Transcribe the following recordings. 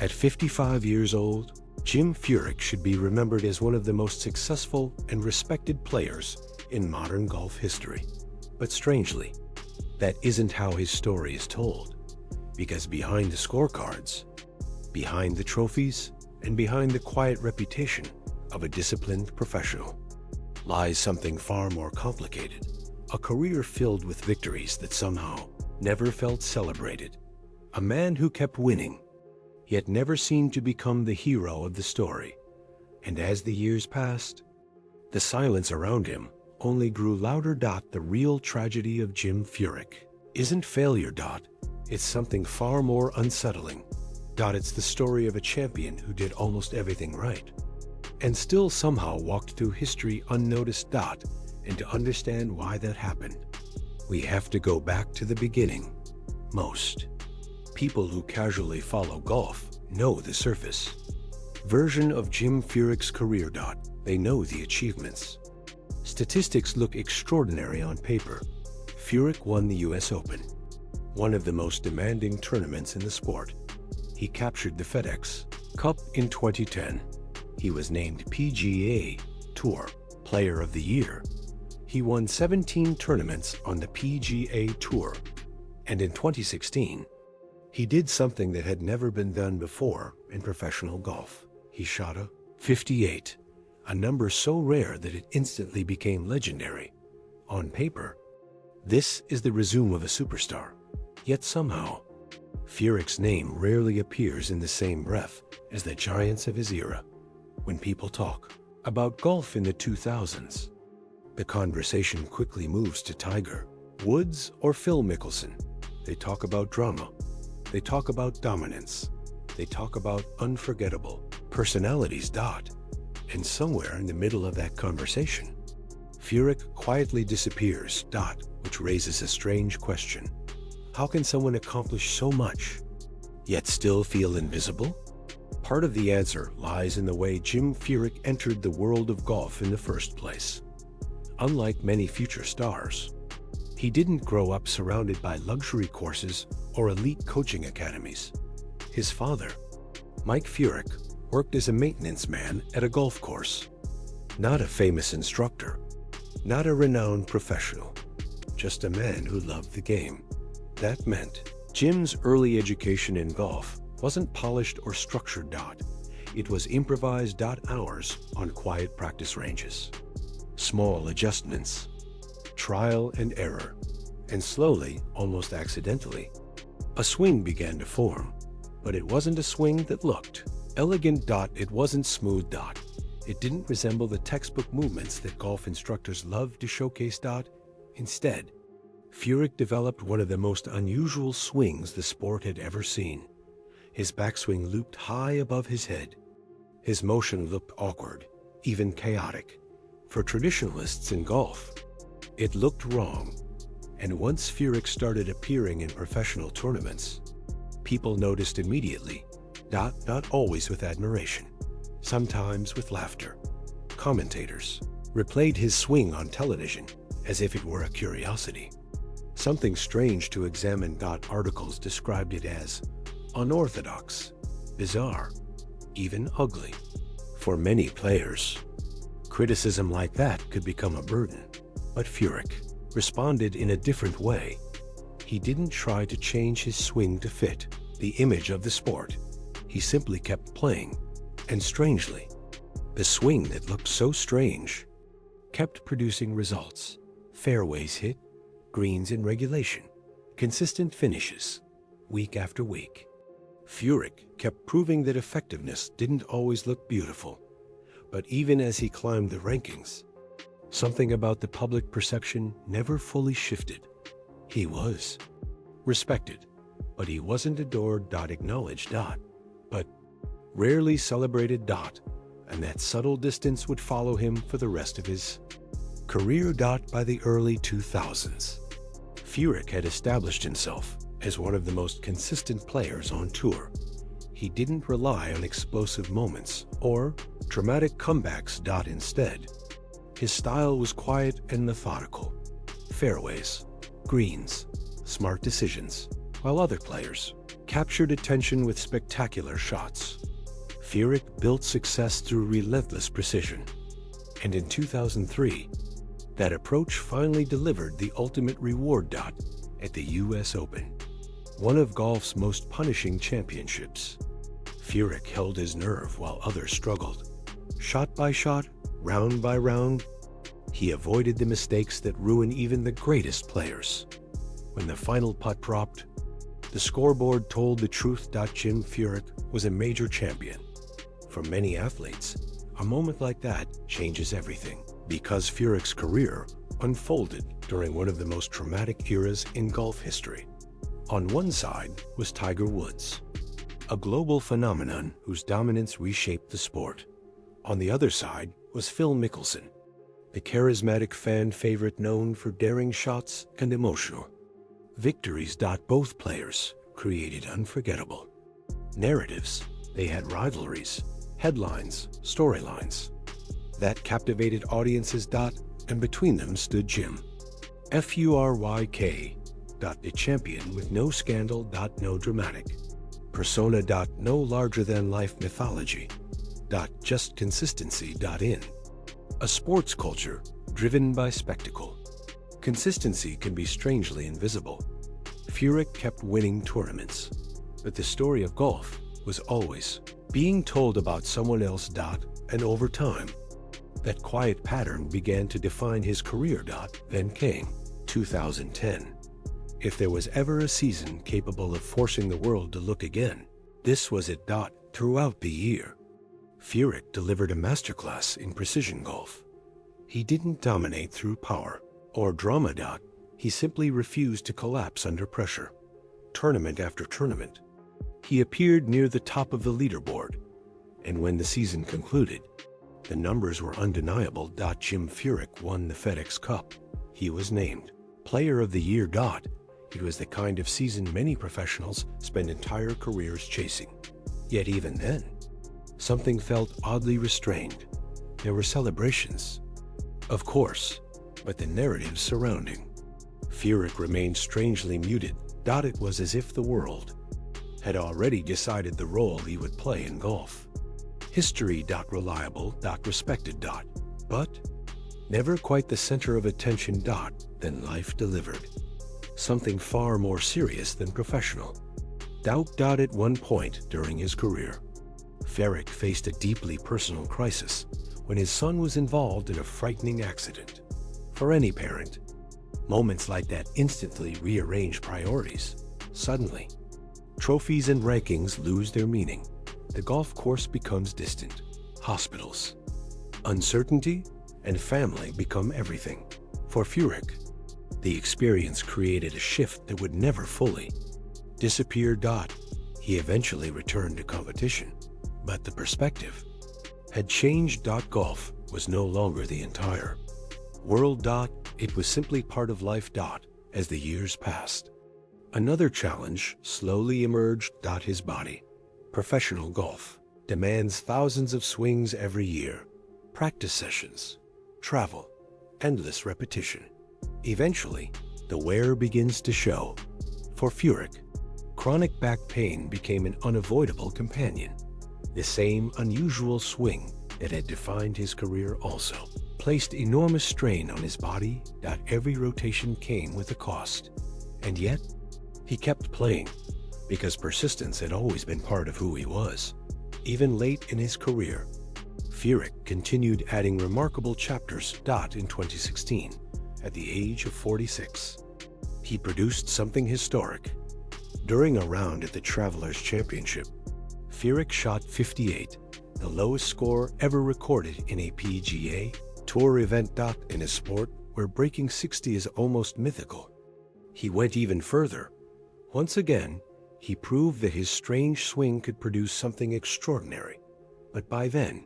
At 55 years old, Jim Furyk should be remembered as one of the most successful and respected players in modern golf history. But strangely, that isn't how his story is told. Because behind the scorecards, behind the trophies, and behind the quiet reputation of a disciplined professional, lies something far more complicated. A career filled with victories that somehow never felt celebrated. A man who kept winning, yet never seemed to become the hero of the story. And as the years passed, the silence around him only grew louder. The real tragedy of Jim Furyk isn't failure. It's something far more unsettling. It's the story of a champion who did almost everything right, and still somehow walked through history unnoticed. And to understand why that happened, we have to go back to the beginning. Most people who casually follow golf know the surface version of Jim Furyk's career. They know the achievements. Statistics look extraordinary on paper. Furyk won the US Open, one of the most demanding tournaments in the sport. He captured the FedEx Cup in 2010. He was named PGA Tour Player of the Year. He won 17 tournaments on the PGA Tour. And in 2016, he did something that had never been done before in professional golf. He shot a 58, a number so rare that it instantly became legendary. On paper, this is the resume of a superstar. Yet somehow, Furyk's name rarely appears in the same breath as the giants of his era. When people talk about golf in the 2000s, the conversation quickly moves to Tiger Woods or Phil Mickelson. They talk about drama. They talk about dominance. They talk about unforgettable personalities. And somewhere in the middle of that conversation, Furyk quietly disappears. Which raises a strange question. How can someone accomplish so much, yet still feel invisible? Part of the answer lies in the way Jim Furyk entered the world of golf in the first place. Unlike many future stars, he didn't grow up surrounded by luxury courses or elite coaching academies. His father, Mike Furyk, worked as a maintenance man at a golf course. Not a famous instructor, not a renowned professional, just a man who loved the game. That meant Jim's early education in golf wasn't polished or structured. It was improvised. Hours on quiet practice ranges. Small adjustments, trial and error, and slowly, almost accidentally, a swing began to form. But it wasn't a swing that looked elegant. It wasn't smooth. It didn't resemble the textbook movements that golf instructors love to showcase. Instead, Furyk developed one of the most unusual swings the sport had ever seen. His backswing looped high above his head. His motion looked awkward, even chaotic. For traditionalists in golf, it looked wrong. And once Furyk started appearing in professional tournaments, people noticed immediately. Not always with admiration, sometimes with laughter. Commentators replayed his swing on television as if it were a curiosity. Something strange to examine. Articles described it as unorthodox, bizarre, even ugly. For many players, criticism like that could become a burden. But Furyk responded in a different way. He didn't try to change his swing to fit the image of the sport. He simply kept playing. And strangely, the swing that looked so strange kept producing results. Fairways hit, greens in regulation, consistent finishes, week after week. Furyk kept proving that effectiveness didn't always look beautiful. But even as he climbed the rankings, something about the public perception never fully shifted. He was respected, but he wasn't adored. Acknowledged. But rarely celebrated. And that subtle distance would follow him for the rest of his career. By the early 2000s, Furyk had established himself as one of the most consistent players on tour. He didn't rely on explosive moments or dramatic comebacks. Instead, his style was quiet and methodical. Fairways, greens, smart decisions, while other players captured attention with spectacular shots. Furyk built success through relentless precision. And in 2003, that approach finally delivered the ultimate reward. At the US Open, one of golf's most punishing championships. Furyk held his nerve while others struggled. Shot by shot, round by round, he avoided the mistakes that ruin even the greatest players. When the final putt dropped, the scoreboard told the truth. Jim Furyk was a major champion. For many athletes, a moment like that changes everything, because Furyk's career unfolded during one of the most traumatic eras in golf history. On one side was Tiger Woods, a global phenomenon whose dominance reshaped the sport. On the other side was Phil Mickelson, the charismatic fan favorite known for daring shots and emotional victories. Both players created unforgettable narratives. They had rivalries, headlines, storylines that captivated audiences. And between them stood Jim Furyk, the champion with no scandal. No dramatic persona. No larger-than-life mythology. Just consistency. In a sports culture driven by spectacle, consistency can be strangely invisible. Furyk kept winning tournaments, but the story of golf was always being told about someone else. And over time, that quiet pattern began to define his career. Then came 2010. If there was ever a season capable of forcing the world to look again, this was it. Throughout the year, Furyk delivered a masterclass in precision golf. He didn't dominate through power or drama. He simply refused to collapse under pressure. Tournament after tournament, he appeared near the top of the leaderboard. And when the season concluded, the numbers were undeniable. Jim Furyk won the FedEx Cup. He was named Player of the Year. It was the kind of season many professionals spend entire careers chasing. Yet even then, something felt oddly restrained. There were celebrations, of course, but the narratives surrounding Furyk remained strangely muted. It was as if the world had already decided the role he would play in golf. History. Reliable. Respected. But never quite the center of attention. Then life delivered something far more serious than professional doubt. At one point during his career, Furyk faced a deeply personal crisis when his son was involved in a frightening accident. For any parent, moments like that instantly rearrange priorities. Suddenly, trophies and rankings lose their meaning. The golf course becomes distant. Hospitals, uncertainty, and family become everything. For Furyk, the experience created a shift that would never fully disappear. He eventually returned to competition, but the perspective had changed. Golf was no longer the entire world. It was simply part of life. As the years passed, another challenge slowly emerged. His body. Professional golf demands thousands of swings every year. Practice sessions, travel, endless repetition. Eventually, the wear begins to show. For Furyk, chronic back pain became an unavoidable companion. The same unusual swing that had defined his career also placed enormous strain on his body. Every rotation came with a cost. And yet, he kept playing, because persistence had always been part of who he was. Even late in his career, Furyk continued adding remarkable chapters. In 2016, at the age of 46, he produced something historic. During a round at the Travelers Championship, Furyk shot 58, the lowest score ever recorded in a PGA Tour event. In a sport where breaking 60 is almost mythical, he went even further. Once again, he proved that his strange swing could produce something extraordinary. But by then,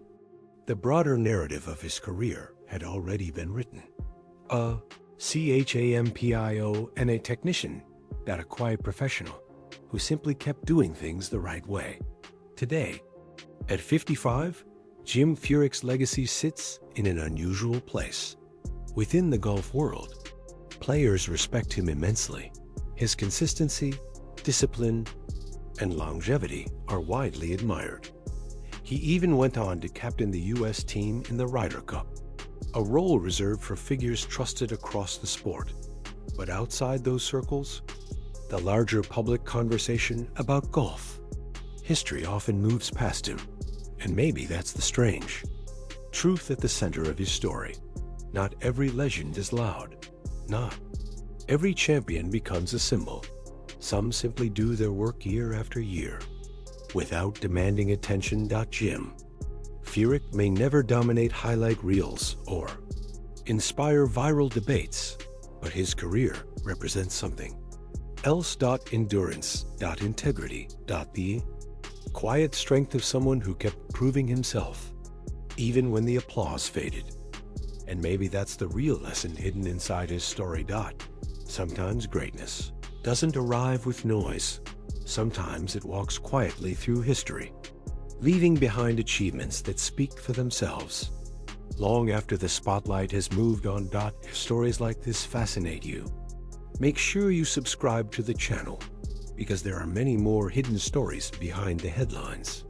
the broader narrative of his career had already been written. A champion and a technician, a quiet professional who simply kept doing things the right way. Today, at 55, Jim Furyk's legacy sits in an unusual place. Within the golf world, players respect him immensely. His consistency, discipline, and longevity are widely admired. He even went on to captain the U.S. team in the Ryder Cup, a role reserved for figures trusted across the sport. But outside those circles, the larger public conversation about golf, history often moves past him, and maybe that's the strange truth at the center of his story. Not every legend is loud. Not every champion becomes a symbol. Some simply do their work year after year, without demanding attention. Jim Furyk may never dominate highlight reels or inspire viral debates, but his career represents something else. Endurance. Integrity. The quiet strength of someone who kept proving himself, even when the applause faded. And maybe that's the real lesson hidden inside his story. Sometimes greatness doesn't arrive with noise. Sometimes it walks quietly through history, leaving behind achievements that speak for themselves long after the spotlight has moved on. If stories like this fascinate you, make sure you subscribe to the channel, because there are many more hidden stories behind the headlines.